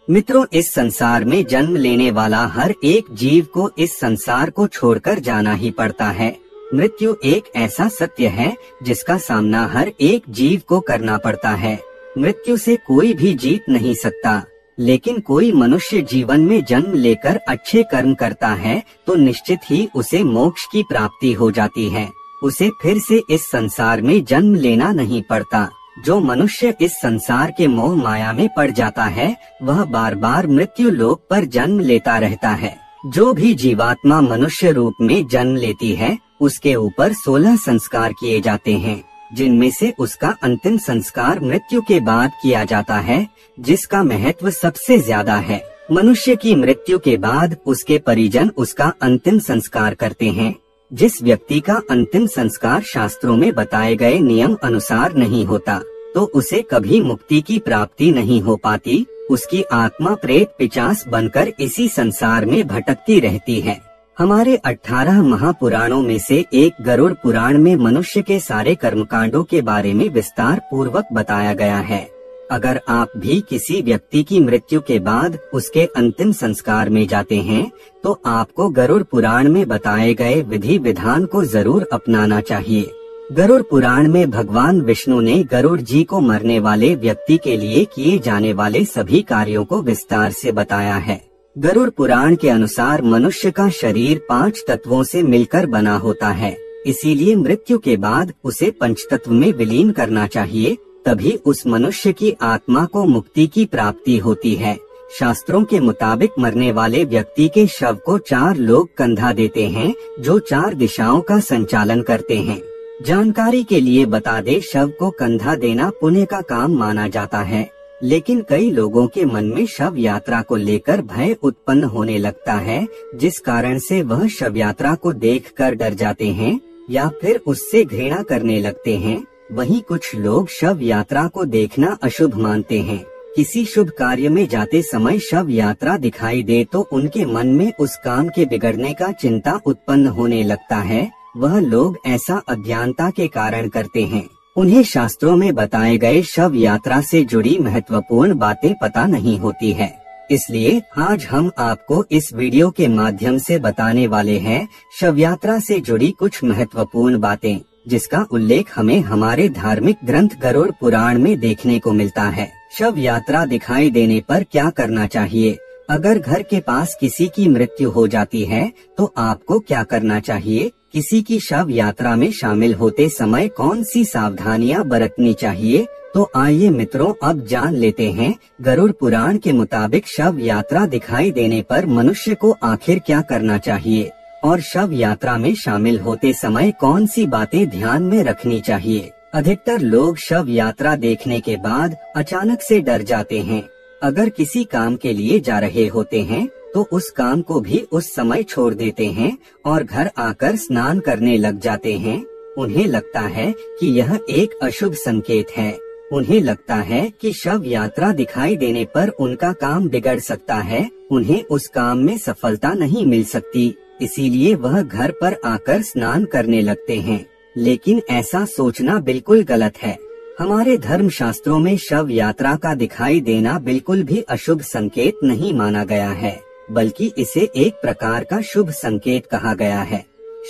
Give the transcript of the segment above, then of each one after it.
मित्रों, इस संसार में जन्म लेने वाला हर एक जीव को इस संसार को छोड़कर जाना ही पड़ता है। मृत्यु एक ऐसा सत्य है जिसका सामना हर एक जीव को करना पड़ता है। मृत्यु से कोई भी जीत नहीं सकता, लेकिन कोई मनुष्य जीवन में जन्म लेकर अच्छे कर्म करता है तो निश्चित ही उसे मोक्ष की प्राप्ति हो जाती है। उसे फिर से इस संसार में जन्म लेना नहीं पड़ता। जो मनुष्य इस संसार के मोह माया में पड़ जाता है वह बार बार मृत्यु लोक पर जन्म लेता रहता है। जो भी जीवात्मा मनुष्य रूप में जन्म लेती है उसके ऊपर 16 संस्कार किए जाते हैं, जिनमें से उसका अंतिम संस्कार मृत्यु के बाद किया जाता है, जिसका महत्व सबसे ज्यादा है। मनुष्य की मृत्यु के बाद उसके परिजन उसका अंतिम संस्कार करते हैं। जिस व्यक्ति का अंतिम संस्कार शास्त्रों में बताए गए नियम अनुसार नहीं होता तो उसे कभी मुक्ति की प्राप्ति नहीं हो पाती। उसकी आत्मा प्रेत पिशाच बनकर इसी संसार में भटकती रहती है। हमारे 18 महापुराणों में से एक गरुड़ पुराण में मनुष्य के सारे कर्मकांडों के बारे में विस्तार पूर्वक बताया गया है। अगर आप भी किसी व्यक्ति की मृत्यु के बाद उसके अंतिम संस्कार में जाते हैं तो आपको गरुड़ पुराण में बताए गए विधि विधान को जरूर अपनाना चाहिए। गरुड़ पुराण में भगवान विष्णु ने गरुड़ जी को मरने वाले व्यक्ति के लिए किए जाने वाले सभी कार्यों को विस्तार से बताया है। गरुड़ पुराण के अनुसार मनुष्य का शरीर 5 तत्वों से मिलकर बना होता है, इसीलिए मृत्यु के बाद उसे पंचतत्व में विलीन करना चाहिए, तभी उस मनुष्य की आत्मा को मुक्ति की प्राप्ति होती है। शास्त्रों के मुताबिक मरने वाले व्यक्ति के शव को 4 लोग कंधा देते हैं जो 4 दिशाओं का संचालन करते हैं। जानकारी के लिए बता दे, शव को कंधा देना पुण्य का काम माना जाता है, लेकिन कई लोगों के मन में शव यात्रा को लेकर भय उत्पन्न होने लगता है, जिस कारण से वह शव यात्रा को देखकर डर जाते हैं या फिर उससे घृणा करने लगते हैं। वहीं कुछ लोग शव यात्रा को देखना अशुभ मानते हैं। किसी शुभ कार्य में जाते समय शव यात्रा दिखाई दे तो उनके मन में उस काम के बिगड़ने का चिंता उत्पन्न होने लगता है। वह लोग ऐसा अज्ञानता के कारण करते हैं। उन्हें शास्त्रों में बताए गए शव यात्रा से जुड़ी महत्वपूर्ण बातें पता नहीं होती है। इसलिए आज हम आपको इस वीडियो के माध्यम से बताने वाले हैं शव यात्रा से जुड़ी कुछ महत्वपूर्ण बातें, जिसका उल्लेख हमें हमारे धार्मिक ग्रंथ गरुड़ पुराण में देखने को मिलता है। शव यात्रा दिखाई देने पर क्या करना चाहिए? अगर घर के पास किसी की मृत्यु हो जाती है तो आपको क्या करना चाहिए? किसी की शव यात्रा में शामिल होते समय कौन सी सावधानियां बरतनी चाहिए? तो आइए मित्रों, अब जान लेते हैं गरुड़ पुराण के मुताबिक शव यात्रा दिखाई देने पर मनुष्य को आखिर क्या करना चाहिए और शव यात्रा में शामिल होते समय कौन सी बातें ध्यान में रखनी चाहिए। अधिकतर लोग शव यात्रा देखने के बाद अचानक से डर जाते हैं। अगर किसी काम के लिए जा रहे होते हैं तो उस काम को भी उस समय छोड़ देते हैं और घर आकर स्नान करने लग जाते हैं। उन्हें लगता है कि यह एक अशुभ संकेत है। उन्हें लगता है कि शव यात्रा दिखाई देने पर उनका काम बिगड़ सकता है, उन्हें उस काम में सफलता नहीं मिल सकती, इसीलिए वह घर पर आकर स्नान करने लगते हैं। लेकिन ऐसा सोचना बिल्कुल गलत है। हमारे धर्म शास्त्रों में शव यात्रा का दिखाई देना बिल्कुल भी अशुभ संकेत नहीं माना गया है, बल्कि इसे एक प्रकार का शुभ संकेत कहा गया है।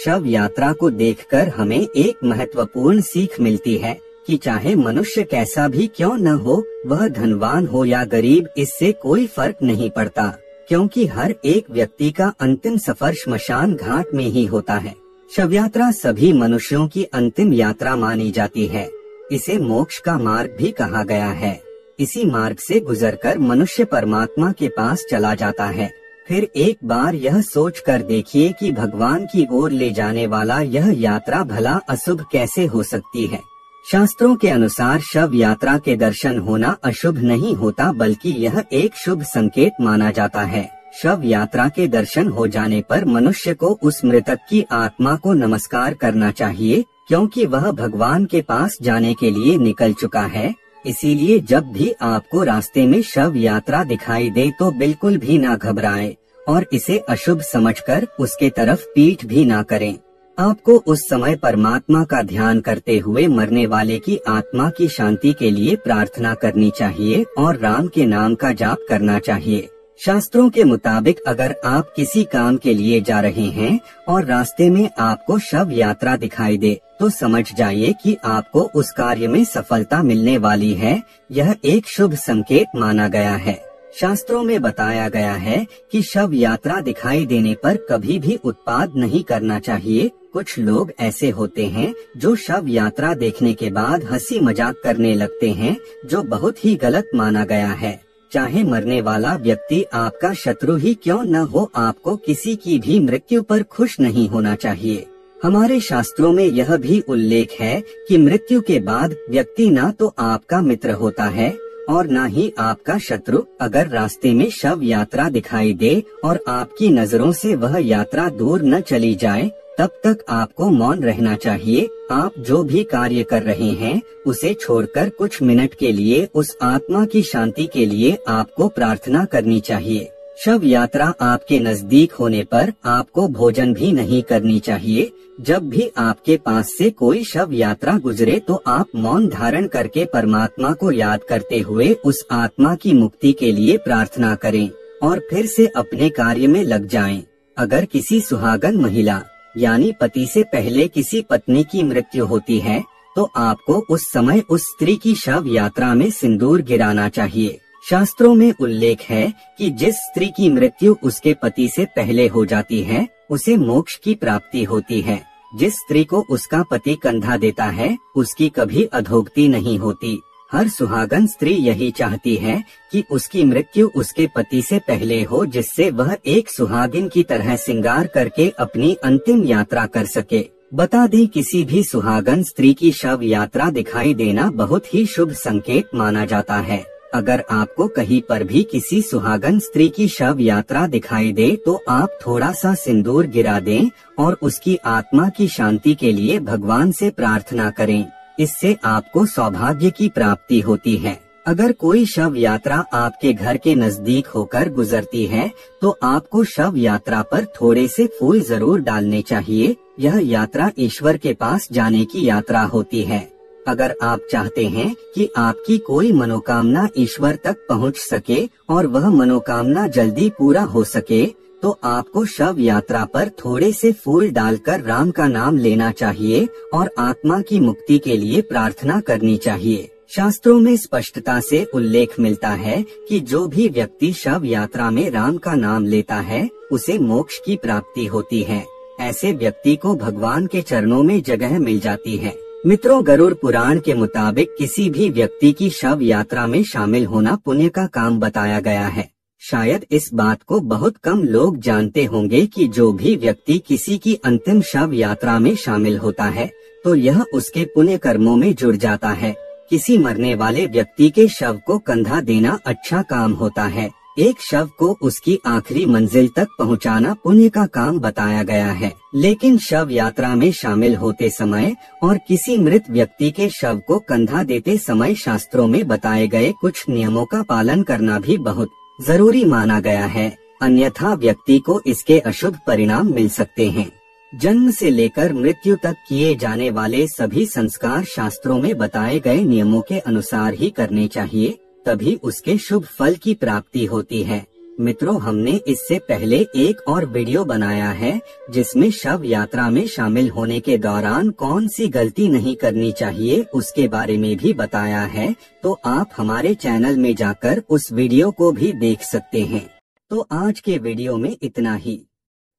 शव यात्रा को देखकर हमें एक महत्वपूर्ण सीख मिलती है कि चाहे मनुष्य कैसा भी क्यों न हो, वह धनवान हो या गरीब, इससे कोई फर्क नहीं पड़ता, क्योंकि हर एक व्यक्ति का अंतिम सफर श्मशान घाट में ही होता है। शव यात्रा सभी मनुष्यों की अंतिम यात्रा मानी जाती है। इसे मोक्ष का मार्ग भी कहा गया है। इसी मार्ग से गुजरकर मनुष्य परमात्मा के पास चला जाता है। फिर एक बार यह सोच कर देखिए कि भगवान की ओर ले जाने वाला यह यात्रा भला अशुभ कैसे हो सकती है। शास्त्रों के अनुसार शव यात्रा के दर्शन होना अशुभ नहीं होता, बल्कि यह एक शुभ संकेत माना जाता है। शव यात्रा के दर्शन हो जाने पर मनुष्य को उस मृतक की आत्मा को नमस्कार करना चाहिए, क्योंकि वह भगवान के पास जाने के लिए निकल चुका है। इसीलिए जब भी आपको रास्ते में शव यात्रा दिखाई दे तो बिल्कुल भी ना घबराएं और इसे अशुभ समझकर उसके तरफ पीठ भी ना करें। आपको उस समय परमात्मा का ध्यान करते हुए मरने वाले की आत्मा की शांति के लिए प्रार्थना करनी चाहिए और राम के नाम का जाप करना चाहिए। शास्त्रों के मुताबिक अगर आप किसी काम के लिए जा रहे हैं और रास्ते में आपको शव यात्रा दिखाई दे तो समझ जाइए कि आपको उस कार्य में सफलता मिलने वाली है। यह एक शुभ संकेत माना गया है। शास्त्रों में बताया गया है कि शव यात्रा दिखाई देने पर कभी भी उत्पात नहीं करना चाहिए। कुछ लोग ऐसे होते हैं जो शव यात्रा देखने के बाद हंसी मजाक करने लगते हैं, जो बहुत ही गलत माना गया है। चाहे मरने वाला व्यक्ति आपका शत्रु ही क्यों न हो, आपको किसी की भी मृत्यु पर खुश नहीं होना चाहिए। हमारे शास्त्रों में यह भी उल्लेख है कि मृत्यु के बाद व्यक्ति न तो आपका मित्र होता है और न ही आपका शत्रु। अगर रास्ते में शव यात्रा दिखाई दे और आपकी नजरों से वह यात्रा दूर न चली जाए, तब तक आपको मौन रहना चाहिए। आप जो भी कार्य कर रहे हैं उसे छोड़कर कुछ मिनट के लिए उस आत्मा की शांति के लिए आपको प्रार्थना करनी चाहिए। शव यात्रा आपके नजदीक होने पर आपको भोजन भी नहीं करनी चाहिए। जब भी आपके पास से कोई शव यात्रा गुजरे तो आप मौन धारण करके परमात्मा को याद करते हुए उस आत्मा की मुक्ति के लिए प्रार्थना करें और फिर से अपने कार्य में लग जाएं। अगर किसी सुहागन महिला यानी पति से पहले किसी पत्नी की मृत्यु होती है तो आपको उस समय उस स्त्री की शव यात्रा में सिंदूर गिराना चाहिए। शास्त्रों में उल्लेख है कि जिस स्त्री की मृत्यु उसके पति से पहले हो जाती है उसे मोक्ष की प्राप्ति होती है। जिस स्त्री को उसका पति कंधा देता है उसकी कभी अधोगति नहीं होती। हर सुहागन स्त्री यही चाहती है कि उसकी मृत्यु उसके पति से पहले हो, जिससे वह एक सुहागिन की तरह श्रृंगार करके अपनी अंतिम यात्रा कर सके। बता दें, किसी भी सुहागन स्त्री की शव यात्रा दिखाई देना बहुत ही शुभ संकेत माना जाता है। अगर आपको कहीं पर भी किसी सुहागन स्त्री की शव यात्रा दिखाई दे तो आप थोड़ा सा सिंदूर गिरा दें और उसकी आत्मा की शांति के लिए भगवान से प्रार्थना करें। इससे आपको सौभाग्य की प्राप्ति होती है। अगर कोई शव यात्रा आपके घर के नजदीक होकर गुजरती है तो आपको शव यात्रा पर थोड़े से फूल जरूर डालने चाहिए। यह यात्रा ईश्वर के पास जाने की यात्रा होती है। अगर आप चाहते हैं कि आपकी कोई मनोकामना ईश्वर तक पहुंच सके और वह मनोकामना जल्दी पूरा हो सके तो आपको शव यात्रा पर थोड़े से फूल डालकर राम का नाम लेना चाहिए और आत्मा की मुक्ति के लिए प्रार्थना करनी चाहिए। शास्त्रों में स्पष्टता से उल्लेख मिलता है कि जो भी व्यक्ति शव यात्रा में राम का नाम लेता है उसे मोक्ष की प्राप्ति होती है। ऐसे व्यक्ति को भगवान के चरणों में जगह मिल जाती है। मित्रों, गरुड़ पुराण के मुताबिक किसी भी व्यक्ति की शव यात्रा में शामिल होना पुण्य का काम बताया गया है। शायद इस बात को बहुत कम लोग जानते होंगे कि जो भी व्यक्ति किसी की अंतिम शव यात्रा में शामिल होता है तो यह उसके पुण्य कर्मों में जुड़ जाता है। किसी मरने वाले व्यक्ति के शव को कंधा देना अच्छा काम होता है। एक शव को उसकी आखिरी मंजिल तक पहुंचाना पुण्य का काम बताया गया है। लेकिन शव यात्रा में शामिल होते समय और किसी मृत व्यक्ति के शव को कंधा देते समय शास्त्रों में बताए गए कुछ नियमों का पालन करना भी बहुत जरूरी माना गया है, अन्यथा व्यक्ति को इसके अशुभ परिणाम मिल सकते हैं। जन्म से लेकर मृत्यु तक किए जाने वाले सभी संस्कार शास्त्रों में बताए गए नियमों के अनुसार ही करने चाहिए, तभी उसके शुभ फल की प्राप्ति होती है। मित्रों, हमने इससे पहले एक और वीडियो बनाया है जिसमें शव यात्रा में शामिल होने के दौरान कौन सी गलती नहीं करनी चाहिए उसके बारे में भी बताया है, तो आप हमारे चैनल में जाकर उस वीडियो को भी देख सकते हैं। तो आज के वीडियो में इतना ही।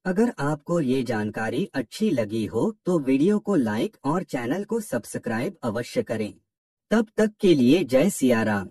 अगर आपको ये जानकारी अच्छी लगी हो तो वीडियो को लाइक और चैनल को सब्सक्राइब अवश्य करें। तब तक के लिए जय सिया राम।